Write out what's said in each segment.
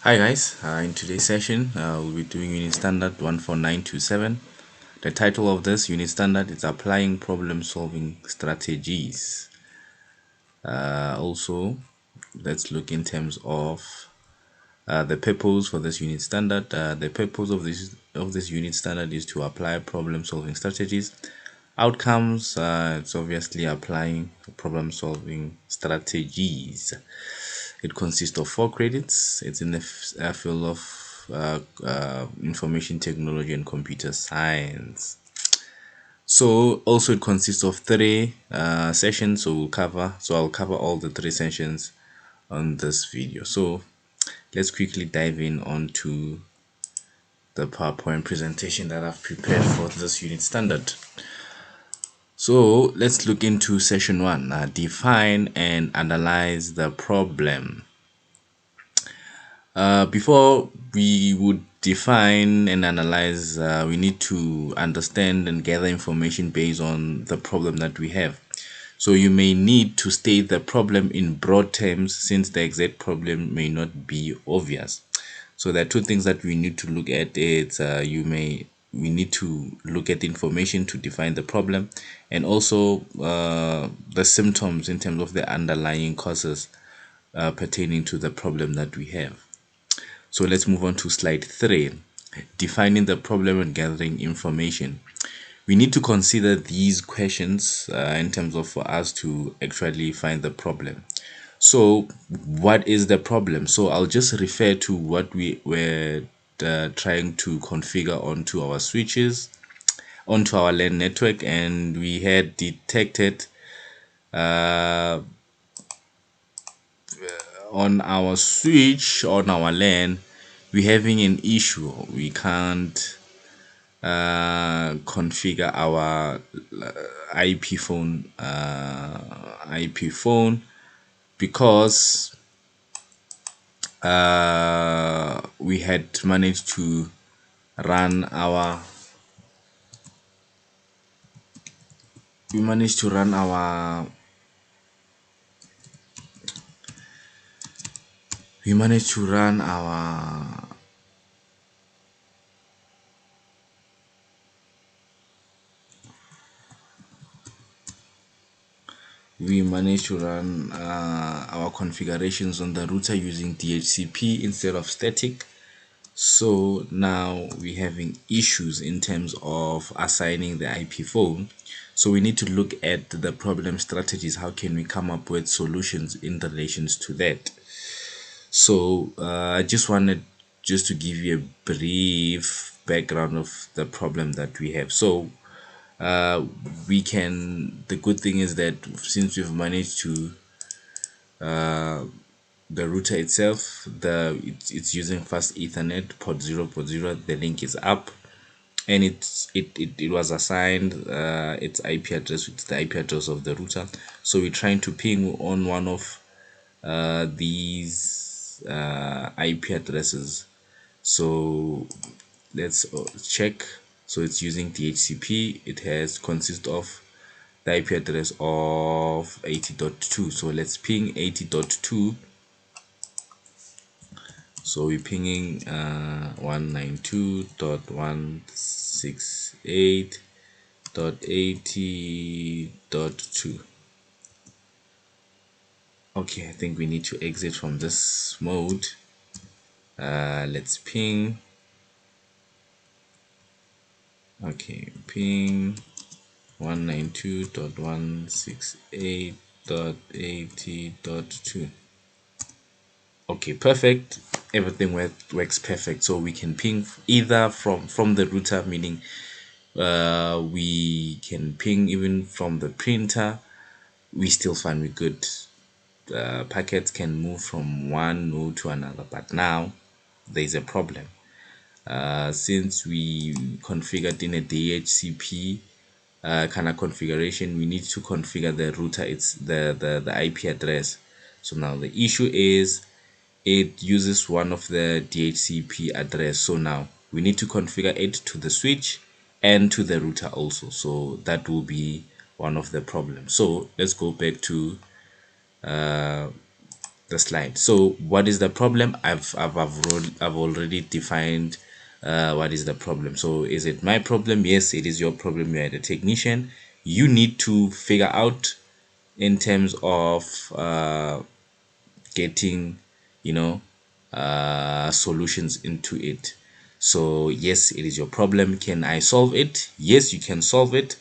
Hi guys, in today's session we'll be doing unit standard 14927. The title of this unit standard is applying problem solving strategies. Also, let's look in terms of the purpose for this unit standard. The purpose of this unit standard is to apply problem solving strategies. Outcomes, it's obviously applying problem solving strategies. It consists of 4 credits. It's in the field of information technology and computer science. So also it consists of 3 sessions. I'll cover all the 3 sessions on this video. So let's quickly dive in onto the PowerPoint presentation that I've prepared for this unit standard. So let's look into session 1. Define and analyze the problem. Before we would define and analyze, we need to understand and gather information based on the problem that we have. So you may need to state the problem in broad terms since the exact problem may not be obvious. So there are 2 things that we need to look at. We need to look at the information to define the problem, and also the symptoms in terms of the underlying causes pertaining to the problem that we have. So let's move on to slide 3, defining the problem and gathering information. We need to consider these questions in terms of for us to actually find the problem. So what is the problem? So I'll just refer to what we were trying to configure onto our switches, onto our LAN network, and we had detected on our switch, on our LAN, we're having an issue. We can't configure our IP phone because we had managed to run our we managed to run our we managed to run our we managed to run our configurations on the router using DHCP instead of static. So now we're having issues in terms of assigning the IP phone. So we need to look at the problem strategies. How can we come up with solutions in relations to that? So I just wanted just to give you a brief background of the problem that we have. So the good thing is that since we've managed to the router itself, it's using fast Ethernet port 0.0. The link is up, and it was assigned its IP address with the IP address of the router. So we're trying to ping on one of these IP addresses. So let's check. So it's using DHCP. It has consists of the IP address of 80.2. So let's ping 80.2. So we're pinging 192.168.80.2. Okay, I think we need to exit from this mode. Let's ping. Okay, ping 192.168.80.2. Okay, perfect. Everything works perfect. So we can ping either from the router, meaning we can ping even from the printer. We still find we good. Packets can move from one node to another, but now there's a problem. Since we configured in a DHCP kind of configuration, we need to configure the router, it's the IP address. So now the issue is it uses one of the DHCP address. So now we need to configure it to the switch and to the router also. So that will be one of the problems. So let's go back to the slide. So what is the problem? I've already defined what is the problem. So is it my problem? Yes, it is your problem. You're the technician. You need to figure out in terms of getting, you know, solutions into it. So yes, it is your problem. Can I solve it? Yes, you can solve it.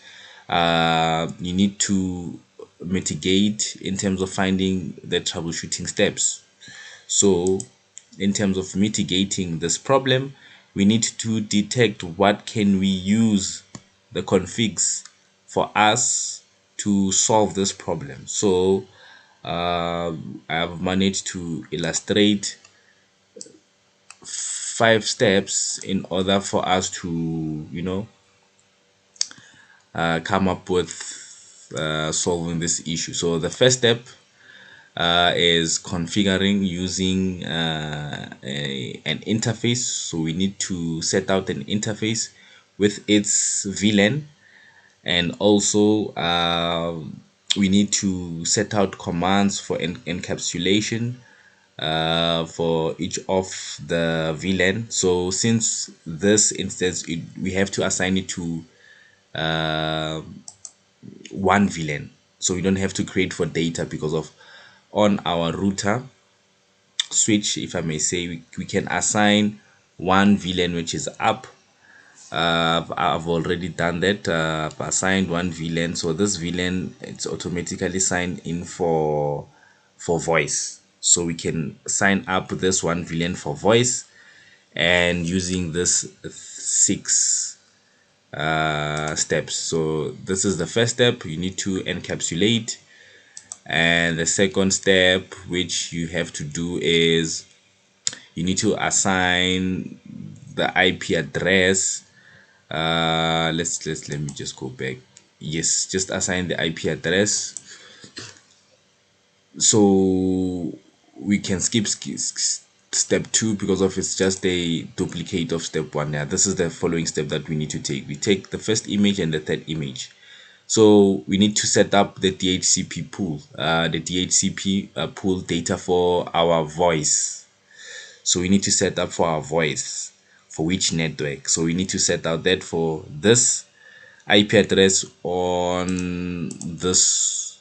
You need to mitigate in terms of finding the troubleshooting steps. So in terms of mitigating this problem, we need to detect what can we use the configs for us to solve this problem. So I've managed to illustrate 5 steps in order for us to, come up with solving this issue. So the first step is configuring using an interface. So we need to set out an interface with its VLAN, and also we need to set out commands for encapsulation for each of the VLAN. So since this instance, we have to assign it to uh, one VLAN, so we don't have to create for data, because of on our router switch, if I may say, we can assign one VLAN which is up. I've already done that. I've assigned one VLAN, so this VLAN, it's automatically signed in for voice, so we can sign up this one VLAN for voice, and using this 6 steps. So this is the first step. You need to encapsulate, and the second step which you have to do is you need to assign the IP address. Let me just go back. Yes, just assign the IP address. So we can skip step 2 because of it's just a duplicate of step 1. Now this is the following step that we need to take. We take the first image and the third image. So we need to set up the DHCP pool, the DHCP pool data for our voice. So we need to set up for our voice for which network. So we need to set out that for this IP address on this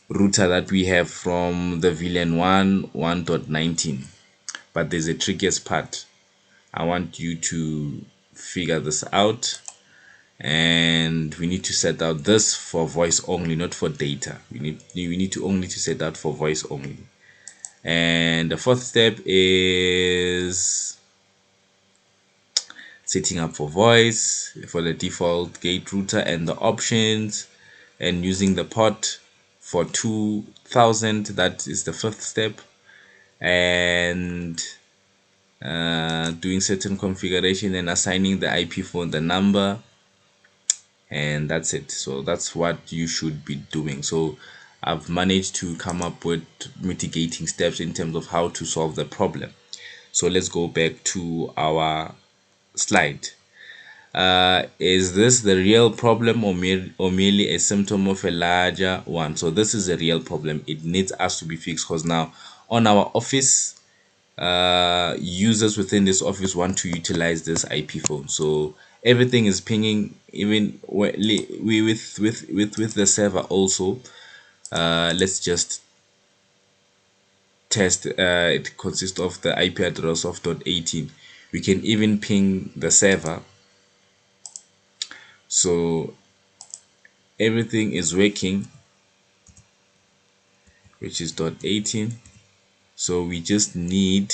router that we have from the VLAN 1.19. But there's a trickiest part. I want you to figure this out, and we need to set out this for voice only, not for data. We need to only to set out for voice only. And the fourth step is setting up for voice for the default gate router and the options, and using the port for 2000. That is the fifth step. And doing certain configuration and assigning the IP phone the number, and that's it. So that's what you should be doing. So I've managed to come up with mitigating steps in terms of how to solve the problem. So let's go back to our slide. Is this the real problem, or merely a symptom of a larger one? So this is a real problem. It needs us to be fixed, because now on our office, users within this office want to utilize this IP phone. So everything is pinging, even with the server also. Let's just test. It consists of the IP address of .18. We can even ping the server. So everything is working, which is .18. So we just need,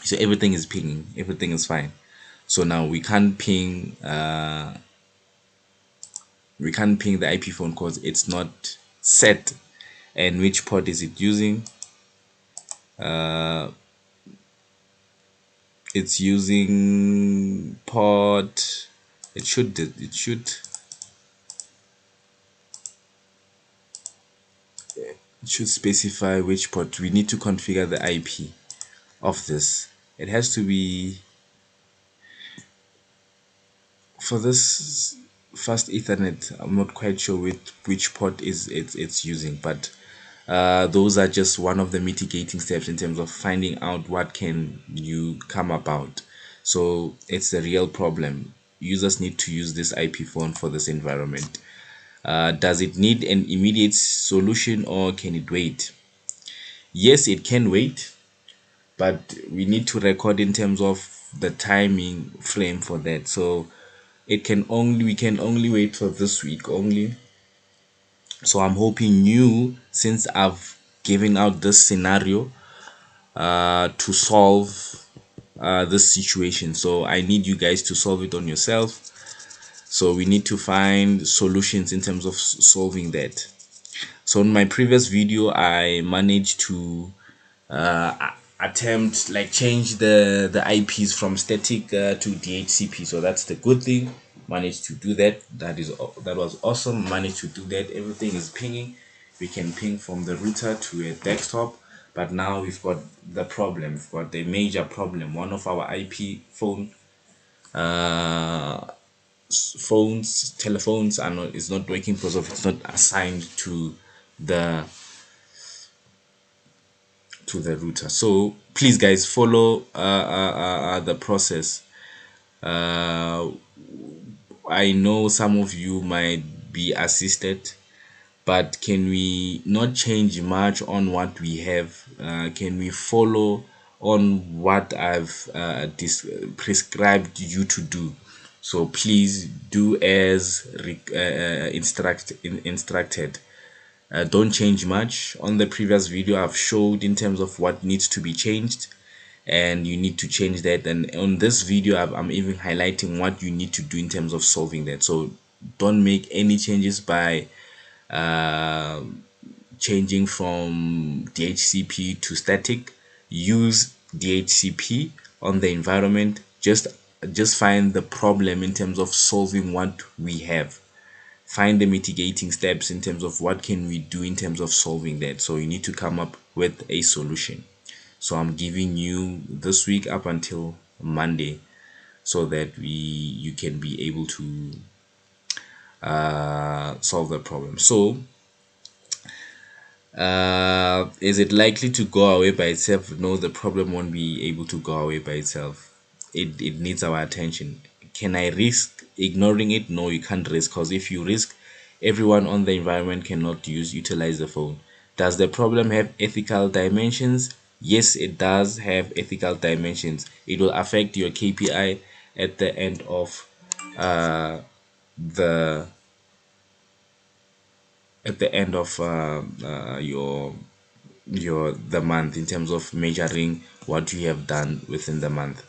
so everything is pinging, everything is fine. So now we can't ping the IP phone because it's not set. And which port is it using? It's using port, it should specify which port. We need to configure the IP of this. It has to be for this fast Ethernet. I'm not quite sure which port is it's using, but those are just one of the mitigating steps in terms of finding out what can you come about. So it's a real problem. Users need to use this IP phone for this environment. Does it need an immediate solution or can it wait? Yes, it can wait, but we need to record in terms of the timing frame for that. So we can only wait for this week only. So I'm hoping you, since I've given out this scenario to solve this situation, so I need you guys to solve it on yourself. So we need to find solutions in terms of solving that. So in my previous video I managed to attempt like change the IPs from static to DHCP. So that's the good thing. Managed to do that. That was awesome. Managed to do that. Everything is pinging. We can ping from the router to a desktop. But now we've got the problem. We've got the major problem. One of our IP uh, telephones are not is not working because of it's not assigned the to the router. So please guys follow the process. uh I know some of you might be assisted, but can we not change much on what we have? Can we follow on what I've prescribed you to do? So please do as instructed. Don't change much. On the previous video I've showed in terms of what needs to be changed, and you need to change that. And on this video I'm even highlighting what you need to do in terms of solving that. So don't make any changes by uh, changing from DHCP to static. Use DHCP on the environment. Just find the problem in terms of solving what we have. Find the mitigating steps in terms of what can we do in terms of solving that. So you need to come up with a solution. So I'm giving you this week up until Monday so that you can be able to solve the problem. So is it likely to go away by itself? No, the problem won't be able to go away by itself. It needs our attention. Can I risk ignoring it? No, you can't risk, because if you risk, everyone on the environment cannot utilize the phone. Does the problem have ethical dimensions? Yes, it does have ethical dimensions. It will affect your KPI at the end of the your the month, in terms of measuring what you have done within the month.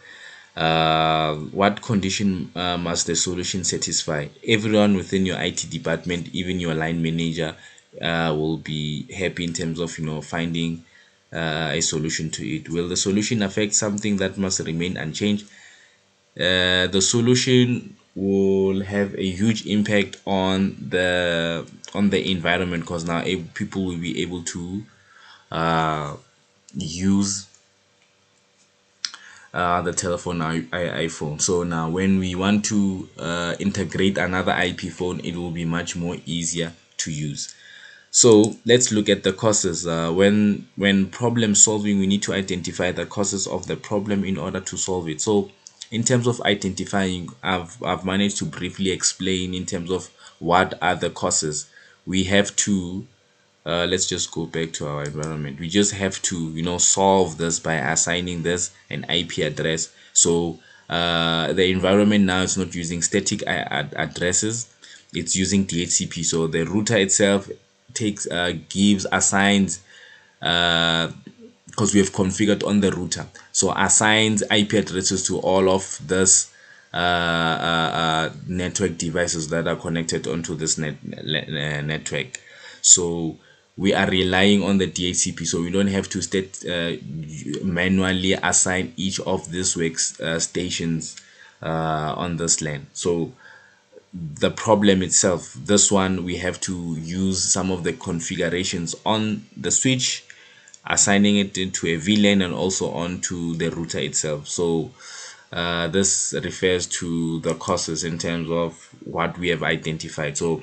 What condition must the solution satisfy? Everyone within your IT department, even your line manager, will be happy in terms of finding a solution to it. Will the solution affect something that must remain unchanged? The solution will have a huge impact on the environment, because now people will be able to use the telephone iPhone. So now when we want to integrate another IP phone, it will be much more easier to use. So let's look at the causes. When problem solving, we need to identify the causes of the problem in order to solve it. So in terms of identifying, I've managed to briefly explain in terms of what are the causes. We have to let's just go back to our environment. We just have to solve this by assigning this an IP address. So the environment now is not using static addresses, it's using DHCP. So the router itself takes assigns, because we have configured on the router, so assigns IP addresses to all of this network devices that are connected onto this network. So we are relying on the DHCP, so we don't have to manually assign each of these stations on this LAN. So the problem itself, this one, we have to use some of the configurations on the switch, assigning it into a VLAN and also onto the router itself. So this refers to the causes in terms of what we have identified. So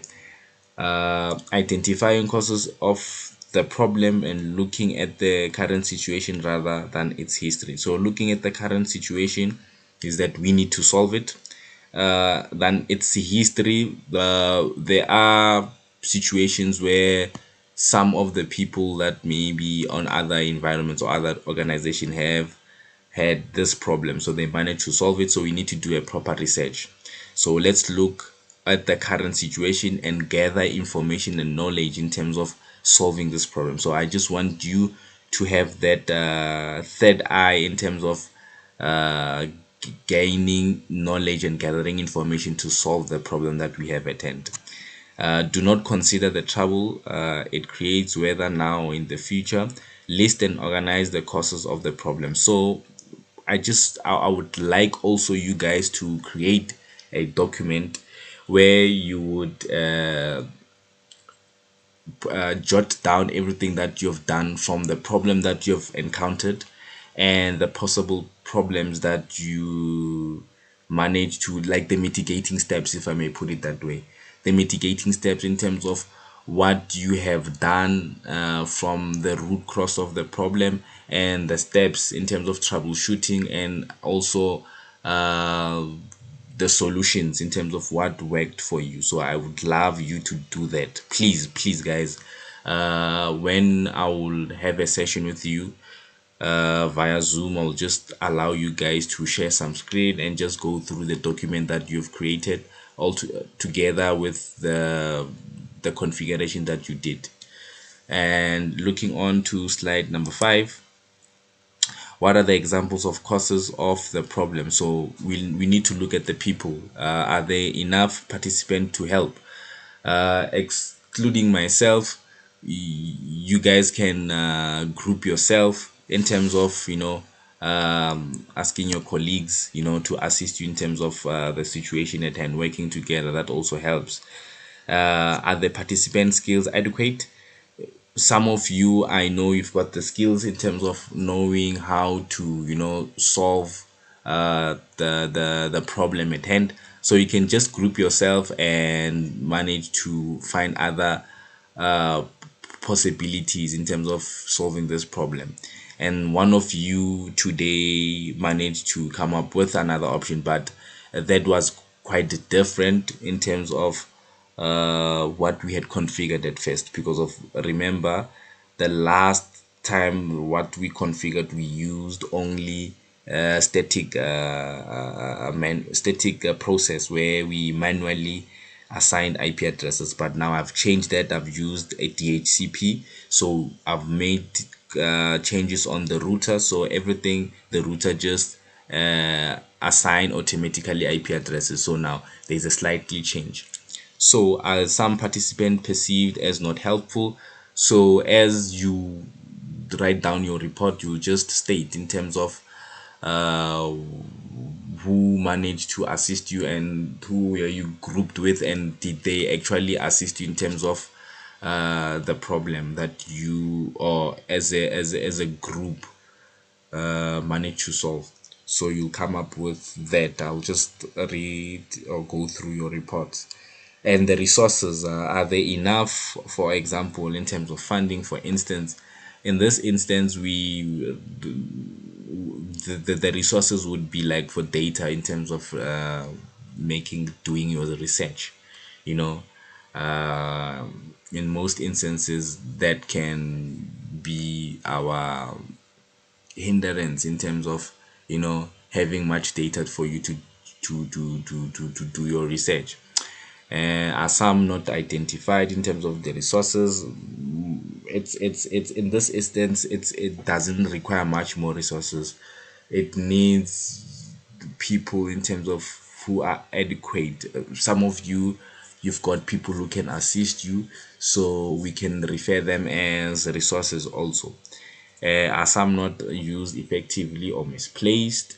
identifying causes of the problem and looking at the current situation rather than its history. So looking at the current situation is that we need to solve it. Than its history, there are situations where some of the people that may be on other environments or other organization have had this problem, so they managed to solve it. So we need to do a proper research. So let's look at the current situation and gather information and knowledge in terms of solving this problem. So I just want you to have that third eye in terms of gaining knowledge and gathering information to solve the problem that we have at hand. Do not consider the trouble it creates, whether now or in the future. List and organize the causes of the problem. So I would like also you guys to create a document where you would jot down everything that you've done from the problem that you've encountered and the possible problems that you manage to, like the mitigating steps, if I may put it that way. The mitigating steps in terms of what you have done from the root cause of the problem, and the steps in terms of troubleshooting, and also the solutions in terms of what worked for you. So I would love you to do that, please guys. When I will have a session with you via Zoom, I'll just allow you guys to share some screen and just go through the document that you've created all together with the configuration that you did. And looking on to slide number 5, what are the examples of causes of the problem? So we need to look at the people. Are there enough participants to help? Excluding myself, you guys can group yourself in terms of, asking your colleagues, to assist you in terms of the situation at hand. Working together, that also helps. Are the participant skills adequate? Some of you, I know you've got the skills in terms of knowing how to, solve the problem at hand. So you can just group yourself and manage to find other uh, possibilities in terms of solving this problem. And one of you today managed to come up with another option, but that was quite different in terms of what we had configured at first. Because of, remember, the last time what we configured, we used only static process where we manually assigned IP addresses. But now I've changed that. I've used a DHCP. So I've made changes on the router, so everything, the router just assign automatically IP addresses. So now there's a slightly change. So some participant perceived as not helpful. So as you write down your report, you just state in terms of uh, who managed to assist you and who were you grouped with, and did they actually assist you in terms of the problem that you, or as a group, manage to solve. So you come up with that. I'll just read or go through your reports. And the resources, are they enough? For example, in terms of funding, for instance, in this instance, the resources would be like for data in terms of doing your research, you know in most instances that can be our hindrance in terms of having much data for you to do your research. Are some not identified in terms of the resources? It's in this instance, it doesn't require much more resources. It needs people in terms of who are adequate. Some of you, you've got people who can assist you, so we can refer them as resources also. Are some not used effectively or misplaced?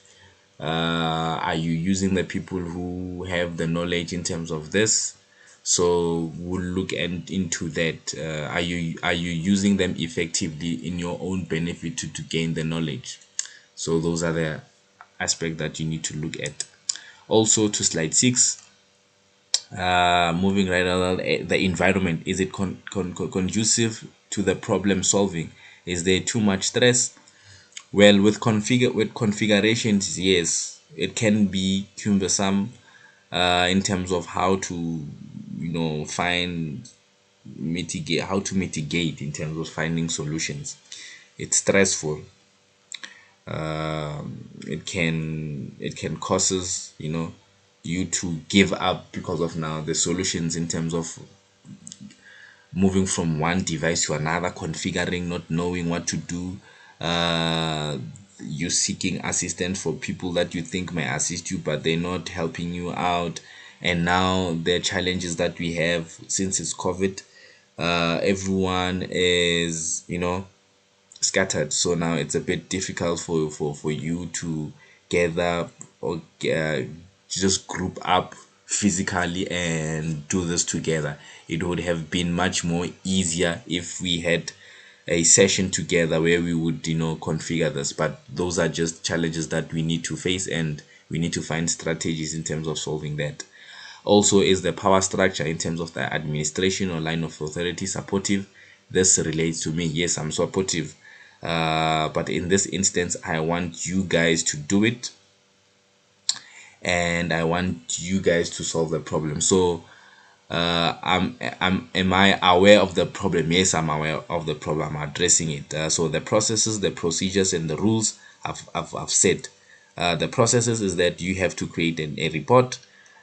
Are you using the people who have the knowledge in terms of this? So we'll look into that. Are you using them effectively in your own benefit to gain the knowledge? So those are the aspects that you need to look at. Also, to slide 6, moving right along, the environment, is it conducive to the problem solving? Is there too much stress? Well, with configurations, yes, it can be cumbersome in terms of how to, find mitigate how to mitigate in terms of finding solutions. It's stressful. It can causes you to give up because of now the solutions in terms of moving from one device to another, configuring, not knowing what to do, uh, you seeking assistance for people that you think may assist you, but they're not helping you out. And now the challenges that we have since it's COVID, everyone is, scattered. So now it's a bit difficult for you to gather or just group up physically and do this together. It would have been much more easier if we had a session together where we would configure this, but those are just challenges that we need to face, and we need to find strategies in terms of solving that. Also, is the power structure in terms of the administration or line of authority supportive? This relates to me. Yes, I'm supportive, but in this instance I want you guys to do it, and I want you guys to solve the problem. So am I aware of the problem? Yes, I'm aware of the problem. I'm addressing it. So the processes, the procedures, and the rules I've said. The processes is that you have to create a report,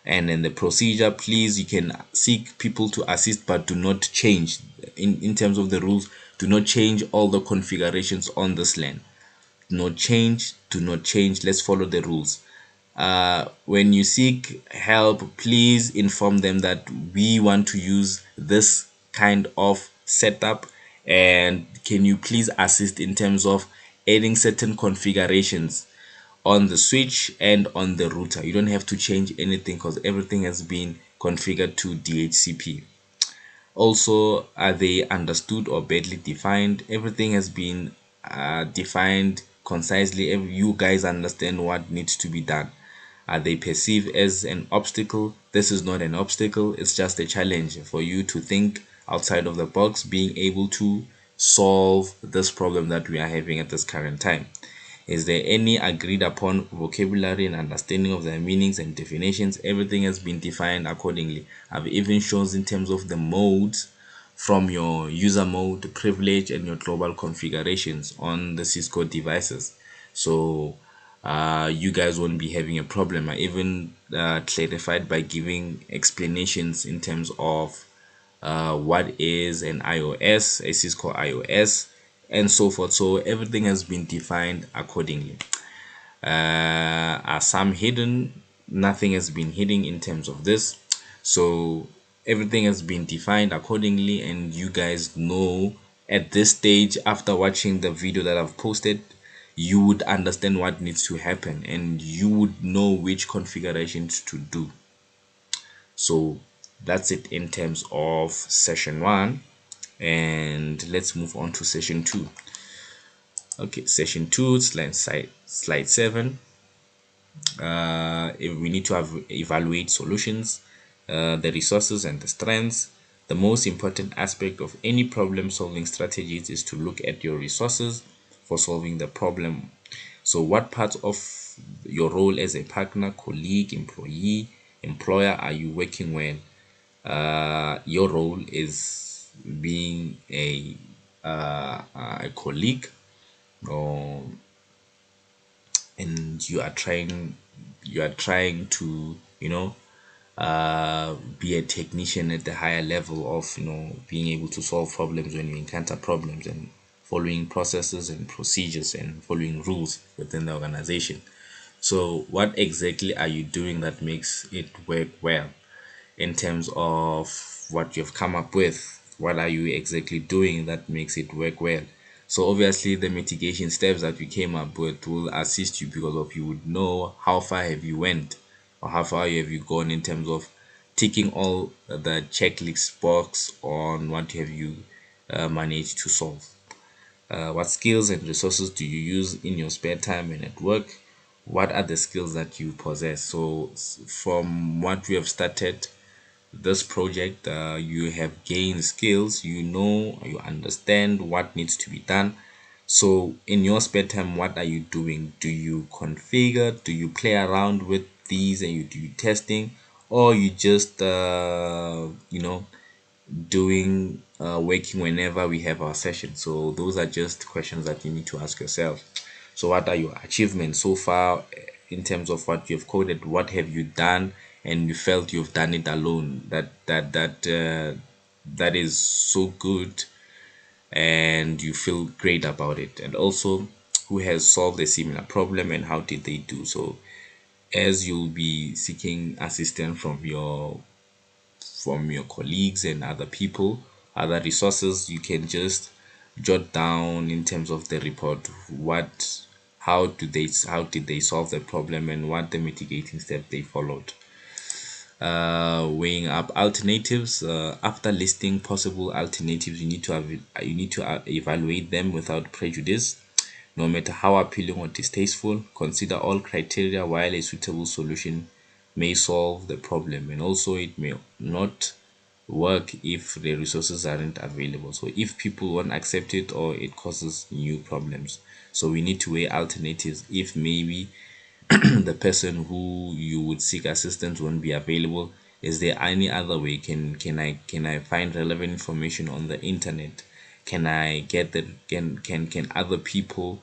and then the procedure, please, you can seek people to assist, but do not change in terms of the rules. Do not change all the configurations on this LAN. Do not change. Let's follow the rules. When you seek help, please inform them that we want to use this kind of setup, and can you please assist in terms of adding certain configurations on the switch and on the router. You don't have to change anything because everything has been configured to DHCP. Also, are they understood or badly defined? Everything has been defined concisely. You guys understand what needs to be done. Are they perceived as an obstacle? This is not an obstacle, it's just a challenge for you to think outside of the box, being able to solve this problem that we are having at this current time. Is there any agreed upon vocabulary and understanding of the meanings and definitions? Everything has been defined accordingly. I've even shown in terms of the modes from your user mode, privilege, and your global configurations on the Cisco devices. So you guys won't be having a problem. I even clarified by giving explanations in terms of what is an IOS, a Cisco IOS, and so forth. So everything has been defined accordingly. Are some hidden? Nothing has been hidden in terms of this. So everything has been defined accordingly, and you guys know at this stage, after watching the video that I've posted, you would understand what needs to happen, and you would know which configurations to do. So that's it in terms of session 1, and let's move on to session 2. Okay, session 2, slide 7. If we need to have evaluate solutions, the resources and the strengths. The most important aspect of any problem solving strategies is to look at your resources for solving the problem. So what parts of your role as a partner, colleague, employee, employer are you working well? Your role is being a colleague, or and you are trying to be a technician at the higher level of being able to solve problems when you encounter problems, and following processes and procedures and following rules within the organization. So what exactly are you doing that makes it work well? In terms of what you've come up with, what are you exactly doing that makes it work well? So obviously the mitigation steps that we came up with will assist you, because of you would know how far have you went, or how far have you gone in terms of ticking all the checklist box on what have you managed to solve. What skills and resources do you use in your spare time and at work? What are the skills that you possess? So from what we have started, this project. You have gained skills, you know, you understand what needs to be done. So in your spare time, what are you doing? Do you configure? Do you play around with these and you do testing, or you just doing working whenever we have our session? So those are just questions that you need to ask yourself. So what are your achievements so far, in terms of what you've coded? What have you done and you felt you've done it alone, that is so good and you feel great about it? And also, who has solved a similar problem and how did they do so? As you'll be seeking assistance from your colleagues and other people, other resources, you can just jot down in terms of the report what how did they solve the problem and what the mitigating step they followed. Weighing up alternatives. After listing possible alternatives, you need to evaluate them without prejudice. No matter how appealing or distasteful, consider all criteria while a suitable solution may solve the problem, and also it may not work if the resources aren't available. So if people won't accept it or it causes new problems. So we need to weigh alternatives. If maybe the person who you would seek assistance won't be available, is there any other way? Can I find relevant information on the internet? Can I get that? Can other people,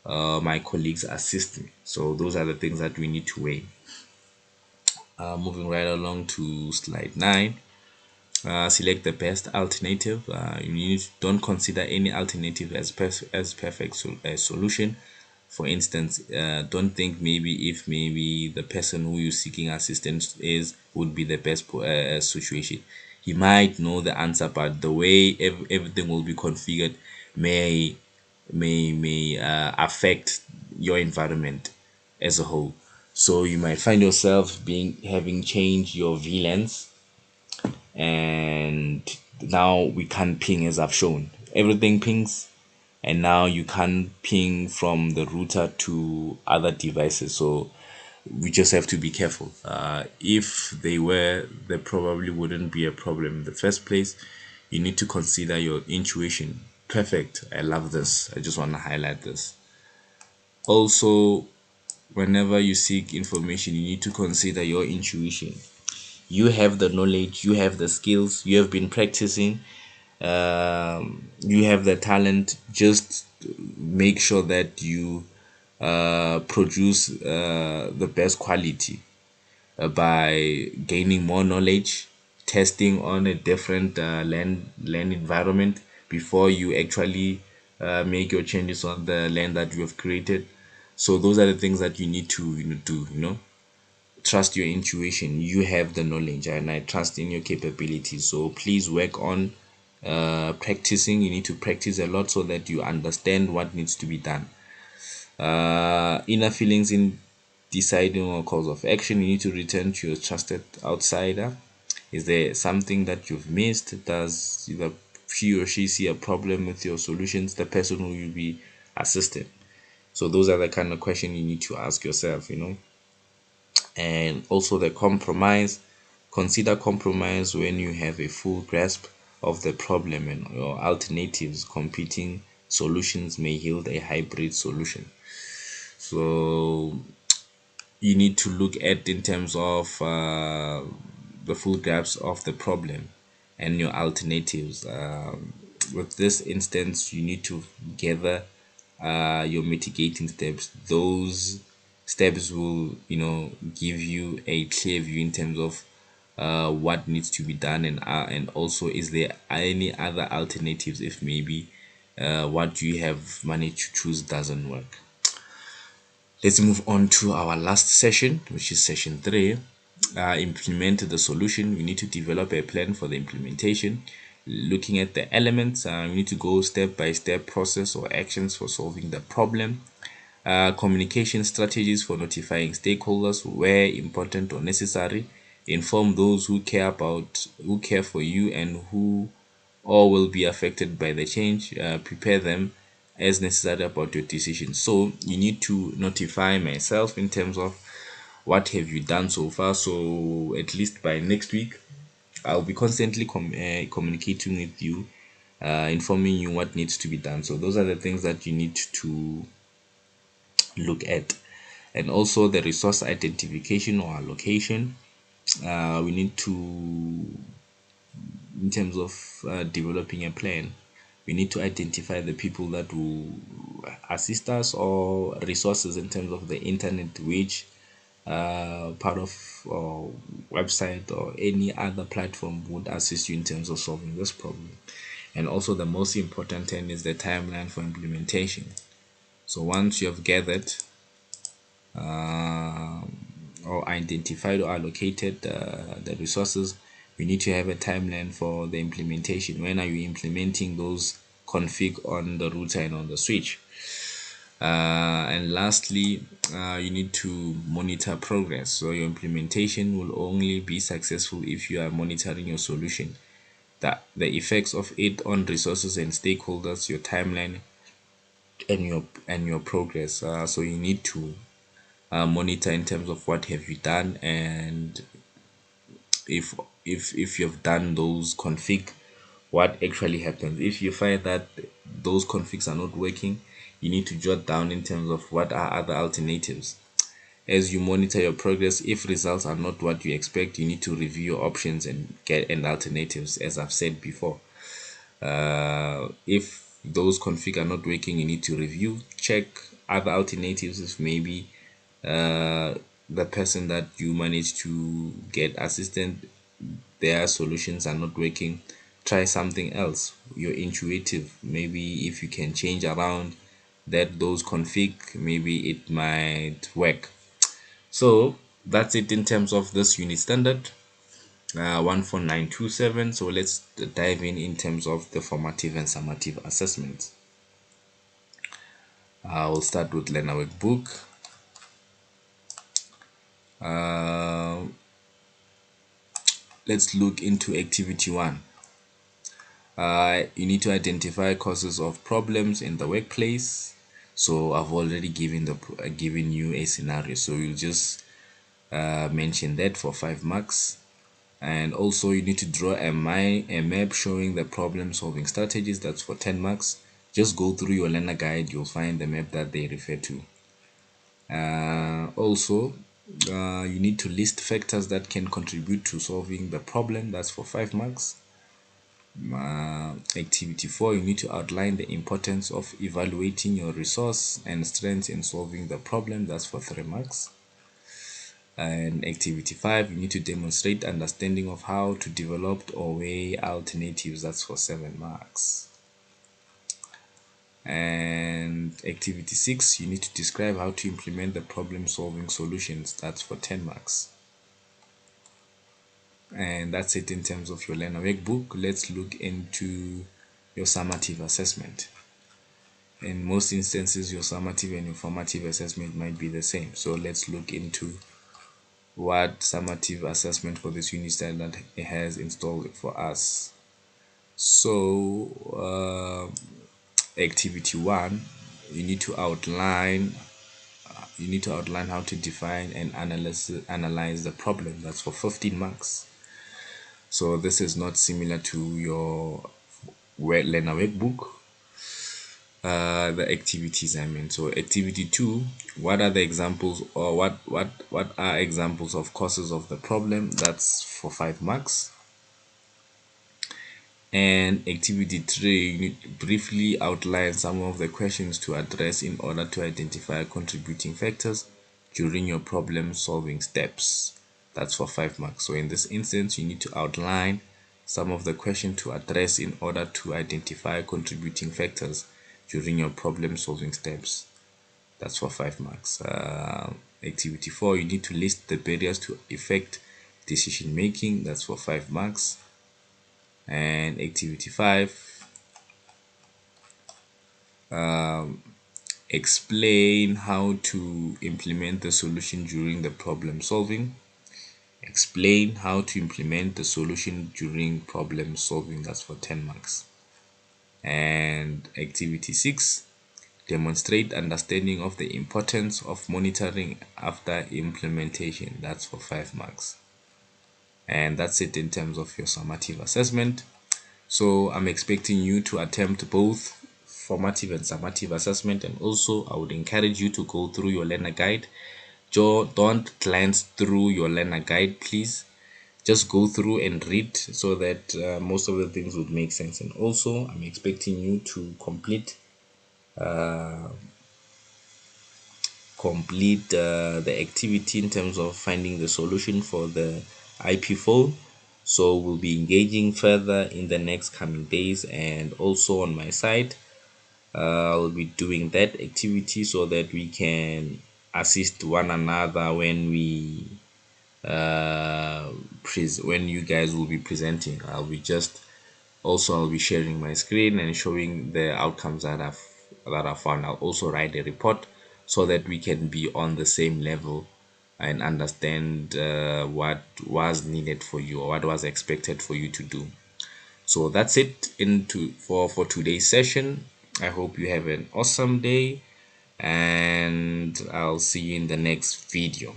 my colleagues, assist me? So those are the things that we need to weigh. Moving right along to slide 9. Select the best alternative. Don't consider any alternative as perfect solution. For instance, don't think maybe if maybe the person who you're seeking assistance is would be the best situation. He might know the answer, but the way everything will be configured may may affect your environment as a whole. So you might find yourself being having changed your VLANs, and now we can't ping as I've shown. Everything pings, and now you can't ping from the router to other devices. So we just have to be careful. If they were, there probably wouldn't be a problem in the first place. You need to consider your intuition. Perfect. I love this. I just want to highlight this. Also, whenever you seek information, you need to consider your intuition. You have the knowledge, you have the skills, you have been practicing, you have the talent. Just make sure that you produce the best quality by gaining more knowledge, testing on a different land environment before you actually make your changes on the land that you have created. So those are the things that you need to do. Trust your intuition. You have the knowledge, and I trust in your capabilities. So please work on practicing. You need to practice a lot so that you understand what needs to be done. Inner feelings in deciding on course of action. You need to return to your trusted outsider. Is there something that you've missed? Does either he or she see a problem with your solutions? The person who you'll be assisting. So those are the kind of question you need to ask yourself. And also the compromise. Consider compromise when you have a full grasp of the problem and your alternatives. Competing solutions may yield a hybrid solution. So you need to look at in terms of the full grasp of the problem and your alternatives. With this instance, you need to gather your mitigating steps. Those steps will give you a clear view in terms of what needs to be done, and also is there any other alternatives if maybe what you have managed to choose doesn't work. Let's move on to our last session, which is session 3. Implement the solution. We need to develop a plan for the implementation. Looking at the elements, we need to go step by step process or actions for solving the problem. Communication strategies for notifying stakeholders where important or necessary. Inform those who care for you and who or will be affected by the change. Prepare them as necessary about your decision. So you need to notify myself in terms of what have you done so far. So at least by next week, I'll be constantly communicating with you, informing you what needs to be done. So those are the things that you need to look at. And also the resource identification or allocation. We need to, in terms of developing a plan, we need to identify the people that will assist us, or resources in terms of the internet, which part of website or any other platform would assist you in terms of solving this problem. And also the most important thing is the timeline for implementation. So once you have gathered or identified or allocated the resources, we need to have a timeline for the implementation. When are you implementing those config on the router and on the switch? And lastly, you need to monitor progress. So your implementation will only be successful if you are monitoring your solution, that the effects of it on resources and stakeholders, your timeline, and your progress. So you need to monitor in terms of what have you done, and if if you've done those config, what actually happens. If you find that those configs are not working, you need to jot down in terms of what are other alternatives. As you monitor your progress, if results are not what you expect, you need to review your options and get and alternatives, as I've said before. If those config are not working, you need to review, check other alternatives. If maybe uh, the person that you manage to get assistant, their solutions are not working, try something else. You're intuitive. Maybe if you can change around that those config, maybe it might work. So that's it in terms of this unit standard 14927. So let's dive in terms of the formative and summative assessments. We'll start with learner workbook. uh, let's look into activity 1. You need to identify causes of problems in the workplace. So I've already given you a scenario, so you'll just mention that for 5 marks. And also you need to draw a map showing the problem solving strategies. That's for 10 marks. Just go through your learner guide, you'll find the map that they refer to. Also, you need to list factors that can contribute to solving the problem. That's for 5 marks. Activity 4, you need to outline the importance of evaluating your resource and strengths in solving the problem. That's for 3 marks. And activity 5, you need to demonstrate understanding of how to develop or weigh alternatives. That's for 7 marks. And activity 6, you need to describe how to implement the problem solving solutions. That's for 10 marks. And that's it in terms of your learner workbook. Let's look into your summative assessment. In most instances, your summative and your formative assessment might be the same. So let's look into what summative assessment for this unit standard has installed for us. So activity 1, you need to outline how to define and analyze the problem. That's for 15 marks. So this is not similar to your learner workbook, the activities I mean. So activity 2, what are the examples, or what are examples of causes of the problem? That's for 5 marks. And activity 3, you need to briefly outline some of the questions to address in order to identify contributing factors during your problem solving steps. That's for 5 marks. So in this instance, you need to outline some of the questions to address in order to identify contributing factors during your problem solving steps. That's for 5 marks. Activity 4, you need to list the barriers to effect decision making. That's for 5 marks. And activity 5, explain how to implement the solution during the problem solving. Explain how to implement the solution during problem solving. That's for 10 marks. And activity 6, demonstrate understanding of the importance of monitoring after implementation. That's for 5 marks. And that's it in terms of your summative assessment. So I'm expecting you to attempt both formative and summative assessment, and also I would encourage you to go through your learner guide. Don't glance through your learner guide, please. Just go through and read so that most of the things would make sense. And also I'm expecting you to complete the activity in terms of finding the solution for the IP phone. So we'll be engaging further in the next coming days, and also on my side I'll be doing that activity so that we can assist one another when we when you guys will be presenting. I'll be sharing my screen and showing the outcomes that I found. I'll also write a report so that we can be on the same level and understand what was needed for you, or what was expected for you to do. So that's it for today's session. I hope you have an awesome day, and I'll see you in the next video.